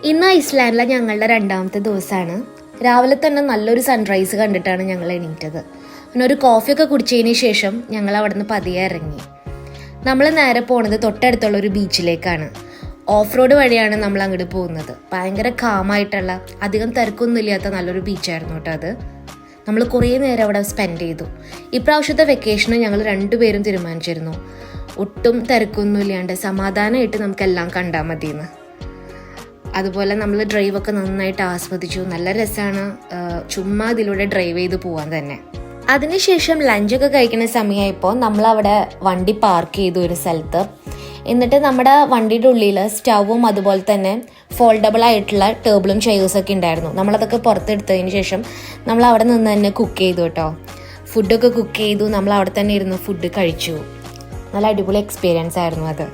ഇന്ന് ഐസ്ലാൻഡിലെ ഞങ്ങളുടെ രണ്ടാമത്തെ ദിവസമാണ്. രാവിലെ തന്നെ നല്ലൊരു സൺറൈസ് കണ്ടിട്ടാണ് ഞങ്ങൾ എണീറ്റത്. പിന്നെ ഒരു കോഫിയൊക്കെ കുടിച്ചതിന് ശേഷം ഞങ്ങൾ അവിടെ നിന്ന് പതിയെ ഇറങ്ങി. നമ്മൾ നേരെ പോണത് തൊട്ടടുത്തുള്ള ഒരു ബീച്ചിലേക്കാണ്. ഓഫ് റോഡ് വഴിയാണ് നമ്മൾ അങ്ങോട്ട് പോകുന്നത്. ഭയങ്കര കാമായിട്ടുള്ള, അധികം തിരക്കൊന്നും ഇല്ലാത്ത നല്ലൊരു ബീച്ചായിരുന്നു കേട്ടോ അത്. നമ്മൾ കുറേ നേരം അവിടെ സ്പെൻഡ് ചെയ്തു. ഇപ്രാവശ്യത്തെ വെക്കേഷന് ഞങ്ങൾ രണ്ടുപേരും തീരുമാനിച്ചിരുന്നു ഒട്ടും തിരക്കൊന്നും ഇല്ലാണ്ട് സമാധാനമായിട്ട് നമുക്കെല്ലാം കണ്ടാൽ മതിയെന്ന്. അതുപോലെ നമ്മൾ ഡ്രൈവൊക്കെ നന്നായിട്ട് ആസ്വദിച്ചു. നല്ല രസമാണ് ചുമ്മാ ഇതിലൂടെ ഡ്രൈവ് ചെയ്ത് പോകാൻ തന്നെ. അതിനുശേഷം ലഞ്ചൊക്കെ കഴിക്കുന്ന സമയമായപ്പോൾ നമ്മളവിടെ വണ്ടി പാർക്ക് ചെയ്തു ഒരു സ്ഥലത്ത്. എന്നിട്ട് നമ്മുടെ വണ്ടിയുടെ ഉള്ളിൽ സ്റ്റൗവും അതുപോലെ തന്നെ ഫോൾഡബിൾ ആയിട്ടുള്ള ടേബിളും ചെയേഴ്സൊക്കെ ഉണ്ടായിരുന്നു. നമ്മളതൊക്കെ പുറത്തെടുത്തതിന് ശേഷം നമ്മൾ അവിടെ നിന്ന് തന്നെ കുക്ക് ചെയ്തു കേട്ടോ. ഫുഡൊക്കെ കുക്ക് ചെയ്തു. നമ്മൾ അവിടെ തന്നെ ഇരുന്ന് ഫുഡ് കഴിച്ചു. നല്ല അടിപൊളി എക്സ്പീരിയൻസ് ആയിരുന്നു അത്.